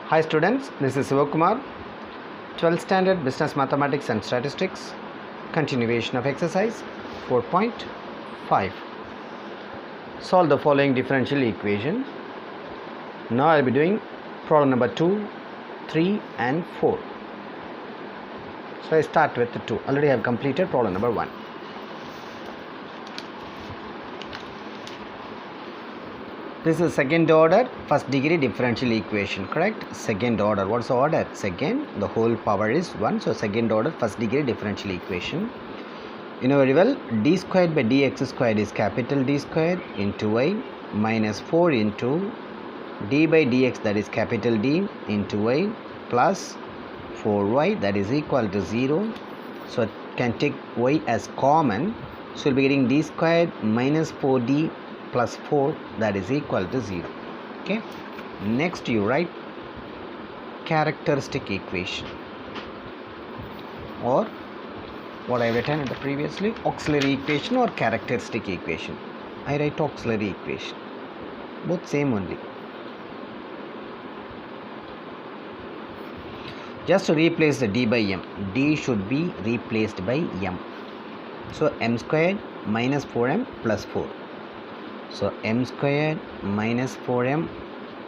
Hi students, this is Sivakumar, 12th Standard Business Mathematics and Statistics, continuation of exercise 4.5. Solve the following differential equation. Now I will be doing problem number 2, 3 and 4. So I start with the 2. Already I have completed problem number 1. This is second order first degree differential equation, correct? Second order. What's the order? Second, the whole power is 1. So second order first degree differential equation. You know very well, d squared by dx squared is capital D squared into y minus 4 into d by dx, that is capital D, into y plus 4y, that is equal to 0. So it can take y as common. So we'll be getting d squared minus 4d plus 4, that is equal to 0. Okay, next you write characteristic equation, or what I have written in the previously, auxiliary equation or characteristic equation. I write auxiliary equation, both same only. Just to replace the d by m, d should be replaced by m. So m squared minus 4m plus 4. So m squared minus 4m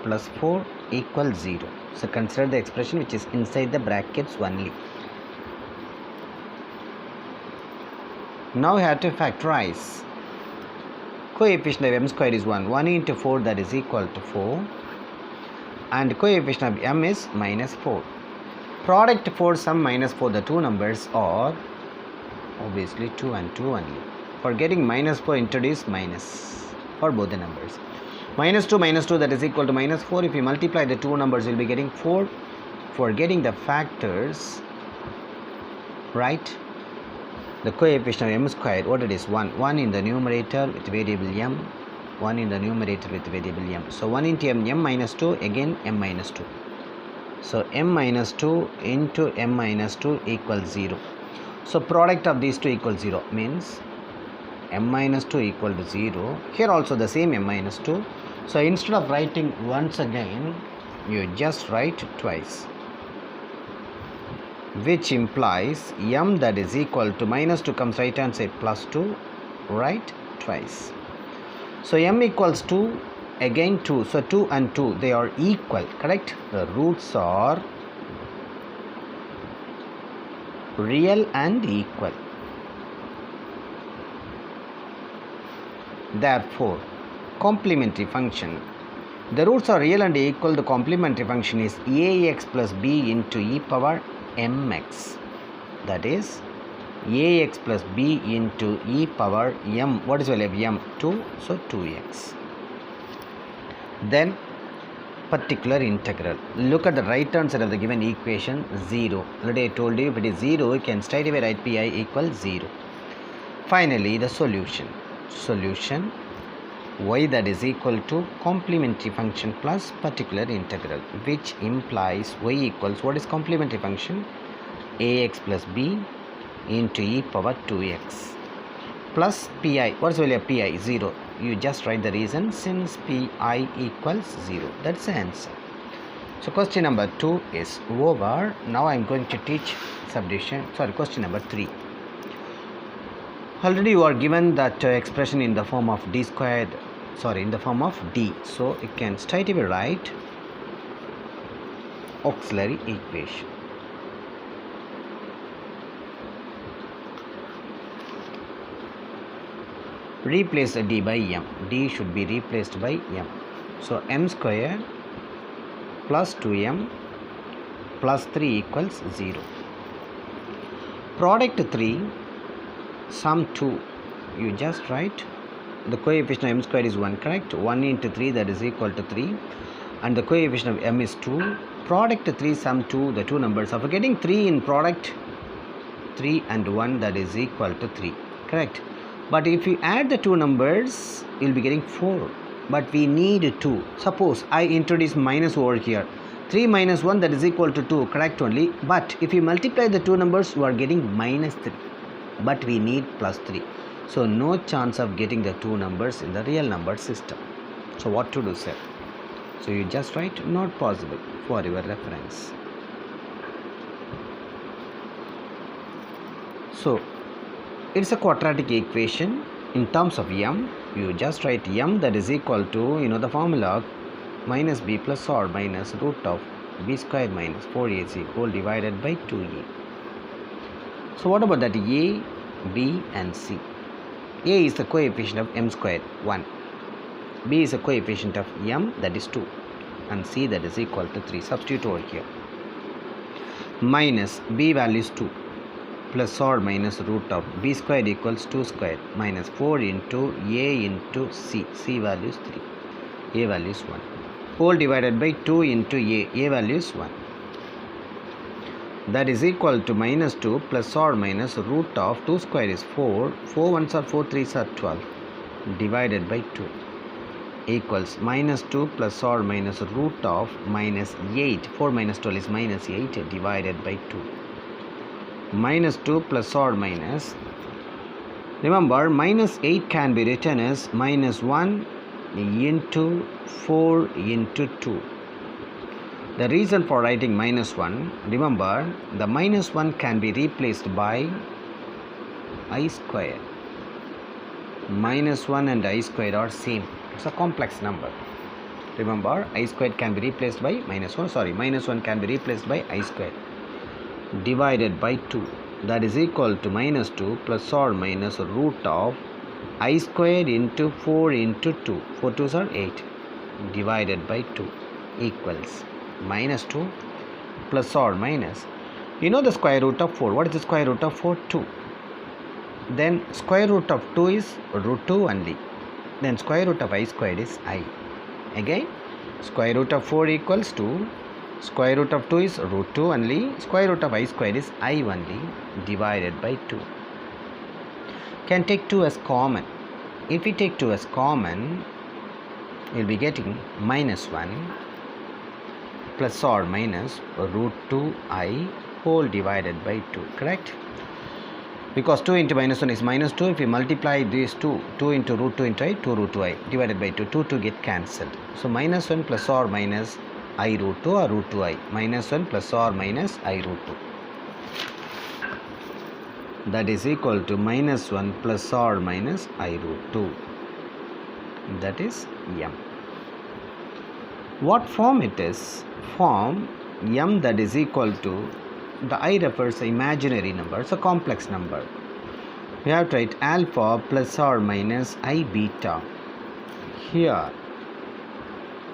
plus 4 equals 0. So consider the expression which is inside the brackets only. Now we have to factorize. Coefficient of m squared is 1. 1 into 4, that is equal to 4. And coefficient of m is minus 4. Product for sum minus 4, the two numbers are obviously 2 and 2 only. For getting minus 4, introduce minus for both the numbers. Minus 2, that is equal to minus 4. If you multiply the two numbers, you will be getting 4. For getting the factors, right, the coefficient of m squared, what it is, 1. 1 in the numerator with variable m, 1 in the numerator with variable m. So 1 into m minus 2, again m minus 2. So m minus 2 into m minus 2 equals 0. So product of these two equals 0, means m minus 2 equal to 0. Here also the same m minus 2. So instead of writing once again, you just write twice, which implies m, that is equal to minus 2 comes right hand side plus 2, write twice. So m equals 2, again 2. So 2 and 2, they are equal, correct? The roots are real and equal. Therefore, complementary function, the roots are real and equal. The complementary function is ax plus b into e power mx, that is ax plus b into e power m. What is the value of m? 2, so 2x. Then particular integral. Look at the right hand side of the given equation, 0. Already I told you, if it is 0, you can straight away write pi equals 0. Finally, the solution. Solution y, that is equal to complementary function plus particular integral, which implies y equals, what is complementary function? Ax plus b into e power 2x plus pi. What is the value of pi? 0. You just write the reason, since pi equals 0. That's the answer. So question number 2 is over. Now I am going to teach question number 3. Already you are given that expression in the form of d squared, in the form of d. So you can straight away write auxiliary equation. Replace the d by m. D should be replaced by m. So m squared plus 2m plus 3 equals 0. Product 3, sum 2, you just write the coefficient of m squared is 1, correct? 1 into 3, that is equal to 3, and the coefficient of m is 2. Product 3, sum 2, the two numbers are getting 3 in product, 3 and 1, that is equal to 3, correct? But if you add the two numbers, you will be getting 4, but we need 2. Suppose I introduce minus over here, 3 minus 1, that is equal to 2, correct only. But if you multiply the two numbers, you are getting minus 3, but we need plus 3. So no chance of getting the two numbers in the real number system. So what to do, sir? So you just write not possible for your reference. So it's a quadratic equation. In terms of m, you just write m, that is equal to, the formula, minus b plus or minus root of b square minus 4ac whole divided by 2a. So what about that a, b and c? A is the coefficient of m squared, 1. B is the coefficient of m, that is 2. And c, that is equal to 3. Substitute over here. Minus b value is 2. Plus or minus root of b squared equals 2 squared minus 4 into a into c. C value is 3. A value is 1. Whole divided by 2 into a value is 1. That is equal to minus 2 plus or minus root of 2 square is 4. 4 ones are 4, 3s are 12. Divided by 2 equals minus 2 plus or minus root of minus 8. 4 minus 12 is minus 8 divided by 2. Minus 2 plus or minus. Remember, minus 8 can be written as minus 1 into 4 into 2. The reason for writing minus 1, remember, the minus 1 can be replaced by I square. Minus 1 and I square are same. It's a complex number. Remember, I squared can be replaced by minus 1. Minus 1 can be replaced by I square. Divided by 2. That is equal to minus 2 plus or minus root of I squared into 4 into 2. 4 2s are 8. Divided by 2 equals minus 2 plus or minus. The square root of 4. What is the square root of 4? 2. Then square root of 2 is root 2 only. Then square root of I squared is I. Again, square root of 4 equals 2. Square root of 2 is root 2 only. Square root of I squared is I only. Divided by 2. Can take 2 as common. If we take 2 as common, we will be getting minus 1 plus or minus root 2i whole divided by 2. Correct? Because 2 into minus 1 is minus 2. If we multiply these 2 into root 2 into I, 2 root 2i divided by 2, 2 get cancelled. So minus 1 plus or minus I root 2 or root 2i. Minus 1 plus or minus I root 2. That is equal to minus 1 plus or minus I root 2. That is m. What form it is? Form m, that is equal to, the I refers to imaginary number. It's a complex number. We have to write alpha plus or minus I beta. Here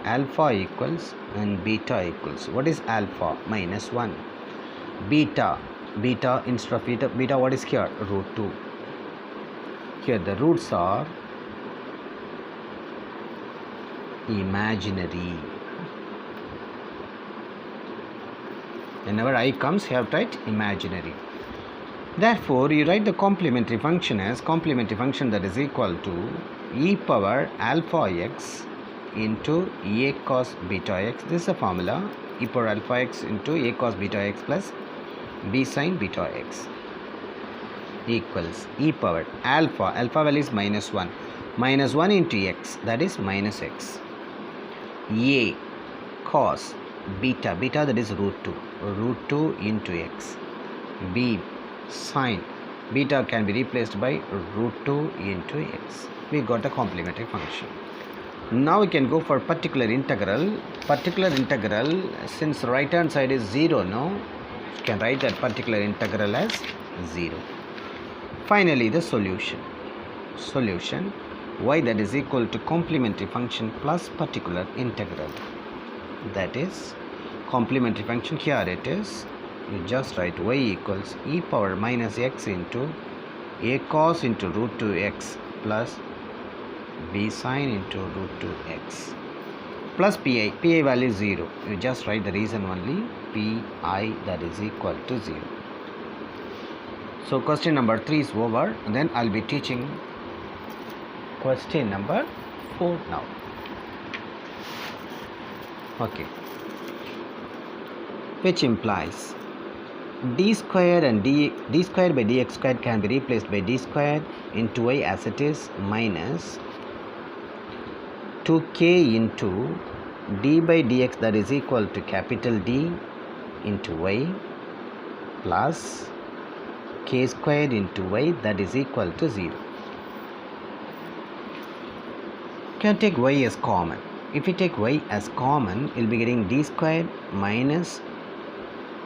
alpha equals and beta equals. What is alpha? Minus 1. Beta instead of beta what is here? Root 2. Here the roots are imaginary. Whenever I comes, you have to write imaginary. Therefore, you write the complementary function as complementary function that is equal to e power alpha x into a cos beta x. This is a formula. E power alpha x into a cos beta x plus b sin beta x equals e power alpha value is minus 1. Minus 1 into x, that is minus x. A cos beta that is root 2. Root 2 into x. B sin beta can be replaced by root 2 into x. We got a complementary function. Now we can go for particular integral. Particular integral, since right hand side is 0, no? You can write that particular integral as 0. Finally, the solution. Solution y, that is equal to complementary function plus particular integral. That is complementary function. Here it is. You just write y equals e power minus x into a cos into root 2x plus b sin into root 2x plus pi. Pi value is 0. You just write the reason only. Pi, that is equal to 0. So question number 3 is over. And then I'll be teaching question number 4 now. Okay. Which implies d square and d square by dx square can be replaced by d square into y as it is minus 2k into d by dx that is equal to capital D into y plus k squared into y that is equal to 0. You can take y as common. If you take y as common, you'll be getting d squared minus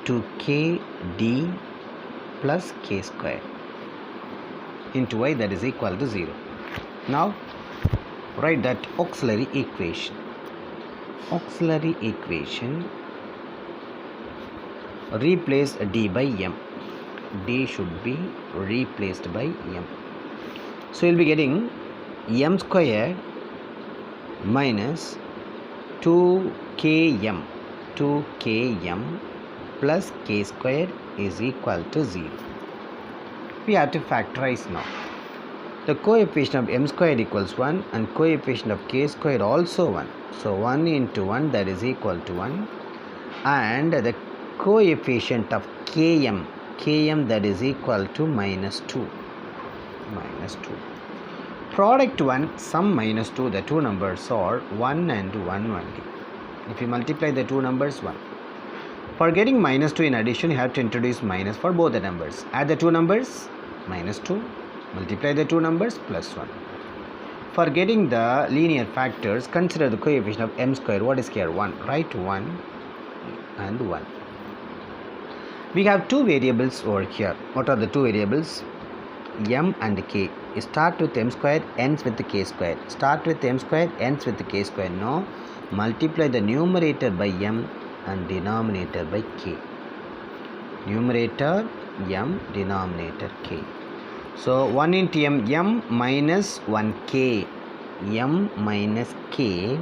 2k d plus k squared into y that is equal to 0. Now write that auxiliary equation. Auxiliary equation, replace d by m. D should be replaced by m. So you'll be getting m squared minus 2km plus k squared is equal to 0. We have to factorize now. The coefficient of m squared equals 1 and coefficient of k squared also 1. So 1 into 1 that is equal to 1, and the coefficient of km that is equal to minus 2. Product 1, sum minus 2, the two numbers are 1 and 1 only. If you multiply the two numbers, 1. For getting minus 2 in addition, you have to introduce minus for both the numbers. Add the two numbers, minus 2. Multiply the two numbers, plus 1. For getting the linear factors, consider the coefficient of m square. What is here? 1. Write 1 and 1. We have two variables over here. What are the two variables? M and k. Start with m square, ends with the k square. Start with m square, ends with the k square. No. Multiply the numerator by m and denominator by k. Numerator m, denominator k. So 1 into m minus 1k, m minus k,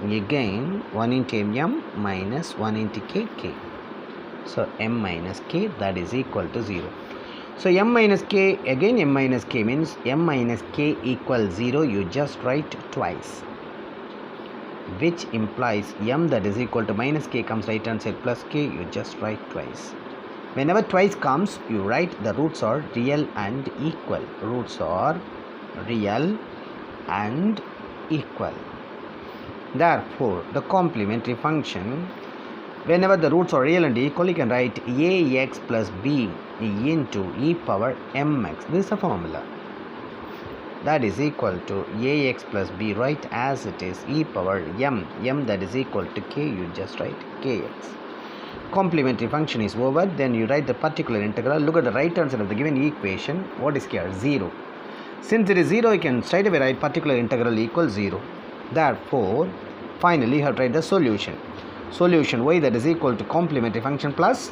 again 1 into m minus 1 into k, k. So m minus k that is equal to 0. So m minus k, again m minus k means m minus k equals 0, you just write twice, which implies m that is equal to minus k comes right hand side, plus k you just write twice. Whenever twice comes, you write the roots are real and equal. Roots are real and equal. Therefore, the complementary function, whenever the roots are real and equal, you can write ax plus b into e power mx. This is a formula. That is equal to ax plus b, write as it is, e power m that is equal to k, you just write kx. Complementary function is over, then you write the particular integral. Look at the right hand side of the given equation. What is here? 0. Since it is 0, you can straight away write particular integral equals 0. Therefore, finally you have to write the solution. Solution y that is equal to complementary function plus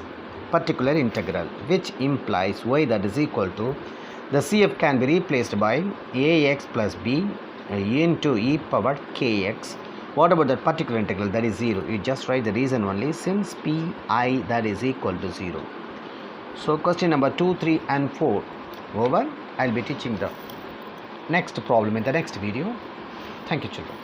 particular integral, which implies y that is equal to, the CF can be replaced by ax plus b into e power kx. What about the particular integral? That is 0. You just write the reason only, since pi that is equal to 0. So question number 2, 3 and 4 over. I'll be teaching the next problem in the next video. Thank you, children.